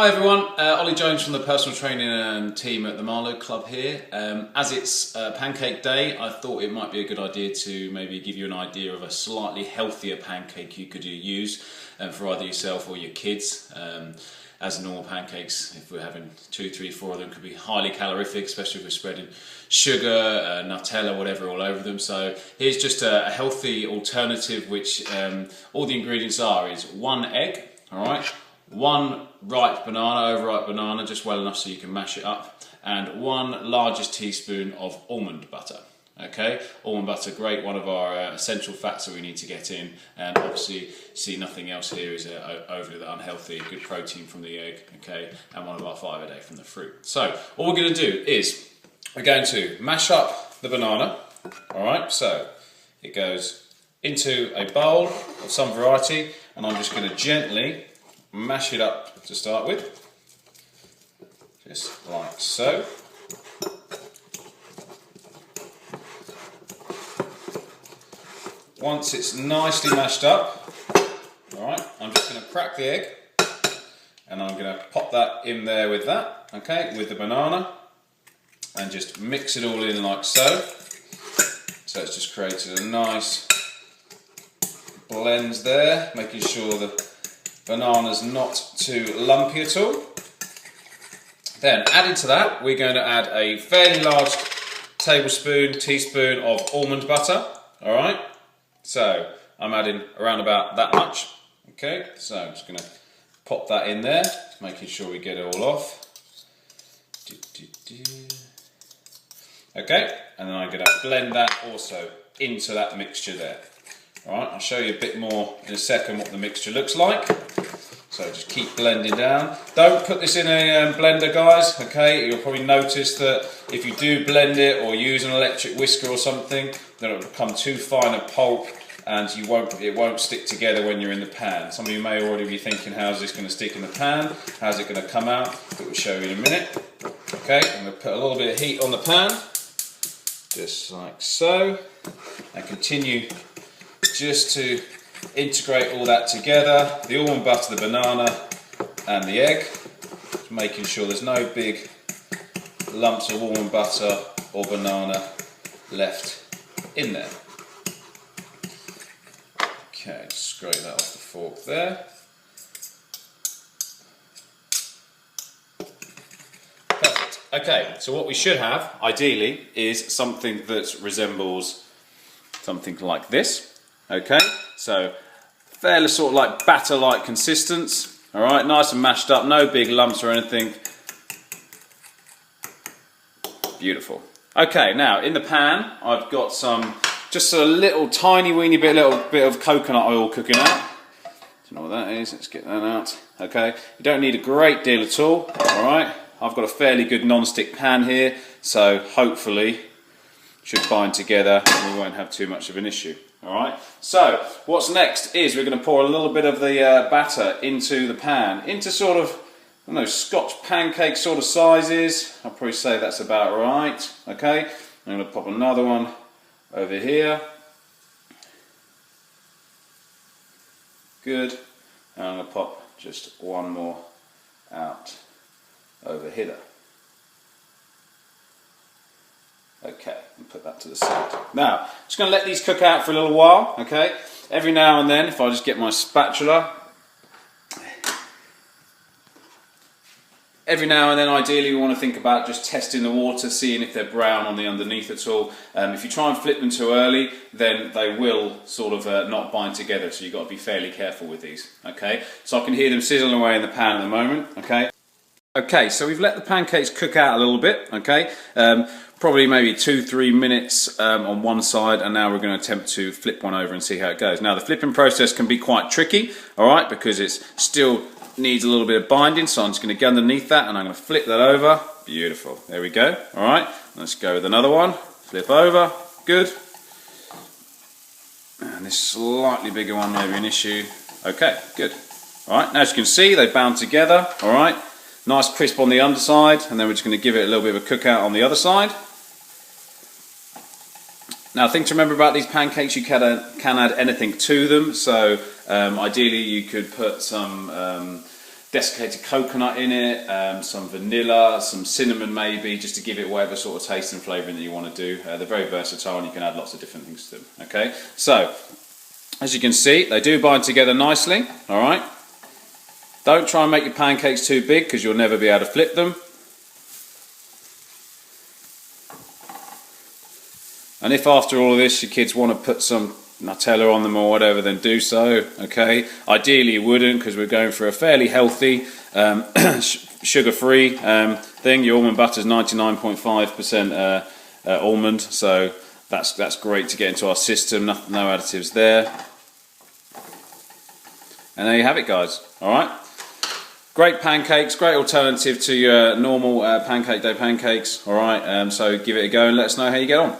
Hi everyone, Olly Jones from the personal training team at the Marlow Club here. As it's pancake day, I thought it might be a good idea to maybe give you an idea of a slightly healthier pancake you could use for either yourself or your kids. As normal pancakes, if we're having 2, 3, 4 of them, could be highly calorific, especially if we're spreading sugar, Nutella, whatever all over them. So here's just a healthy alternative, which all the ingredients is 1 egg, all right, 1 ripe banana, overripe banana, just well enough so you can mash it up, and 1 largest teaspoon of almond butter. Okay, almond butter, great, one of our essential fats that we need to get in, and obviously see nothing else here is overly unhealthy, good protein from the egg, okay, and one of our 5 a day from the fruit. So what we're going to do is we're going to mash up the banana, alright, so it goes into a bowl of some variety, and I'm just going to gently mash it up to start with, just like so. Once it's nicely mashed up, alright, I'm just going to crack the egg and I'm going to pop that in there with that, okay, with the banana, and just mix it all in like so. So it's just created a nice blend there, making sure the banana's not too lumpy at all. Then added to that, we're going to add a fairly large teaspoon of almond butter, alright. So I'm adding around about that much, okay, so I'm just going to pop that in there, making sure we get it all off. Okay, and then I'm going to blend that also into that mixture there. Alright, I'll show you a bit more in a second what the mixture looks like. So just keep blending down. Don't put this in a blender, guys, okay? You'll probably notice that if you do blend it or use an electric whisker or something, then it'll become too fine a pulp and it won't stick together when you're in the pan. Some of you may already be thinking, how's this going to stick in the pan? How's it going to come out? But we'll show you in a minute. Okay, I'm going to put a little bit of heat on the pan, just like so, and continue just to integrate all that together, the almond butter, the banana and the egg, just making sure there's no big lumps of almond butter or banana left in there. Okay, scrape that off the fork there. Perfect. Okay, so what we should have, ideally, is something that resembles something like this. Okay, so fairly sort of like batter-like consistence. All right, nice and mashed up, no big lumps or anything. Beautiful. Okay, now in the pan, I've got just a little tiny weeny little bit of coconut oil cooking out. Don't know what that is. Let's get that out. Okay, you don't need a great deal at all. All right, I've got a fairly good non-stick pan here, so hopefully should bind together and we won't have too much of an issue. Alright, so what's next is we're going to pour a little bit of the batter into the pan, into sort of, I don't know, Scotch pancake sort of sizes. I'll probably say that's about right. Okay, I'm going to pop another one over here. Good, and I'm going to pop just one more out over here. Okay, and put that to the side. Now, just going to let these cook out for a little while, okay? Every now and then, if I just get my spatula, every now and then, ideally, we want to think about just testing the water, seeing if they're brown on the underneath at all. If you try and flip them too early, then they will sort of not bind together, so you've got to be fairly careful with these, okay? So I can hear them sizzling away in the pan at the moment, okay? Okay, so we've let the pancakes cook out a little bit, okay? Probably maybe 2-3 minutes on one side, and now we're going to attempt to flip one over and see how it goes. Now the flipping process can be quite tricky, alright, because it still needs a little bit of binding, so I'm just going to get underneath that and I'm going to flip that over. Beautiful, there we go. Alright, let's go with another one. Flip over, good. And this slightly bigger one may be an issue. Okay, good. Alright, now as you can see, they bound together, alright. Nice crisp on the underside, and then we're just going to give it a little bit of a cookout on the other side. Now, the thing to remember about these pancakes, you can add anything to them. So ideally you could put some desiccated coconut in it, some vanilla, some cinnamon maybe, just to give it whatever sort of taste and flavouring that you want to do. They're very versatile and you can add lots of different things to them. Okay, so as you can see, they do bind together nicely. All right. Don't try and make your pancakes too big because you'll never be able to flip them. And if after all of this your kids want to put some Nutella on them or whatever, then do so. Okay. Ideally you wouldn't, because we're going for a fairly healthy, sugar-free thing. Your almond butter is 99.5% almond, so that's great to get into our system. No additives there. And there you have it, guys. All right. Great pancakes, great alternative to your normal pancake day pancakes. All right. So give it a go and let us know how you get on.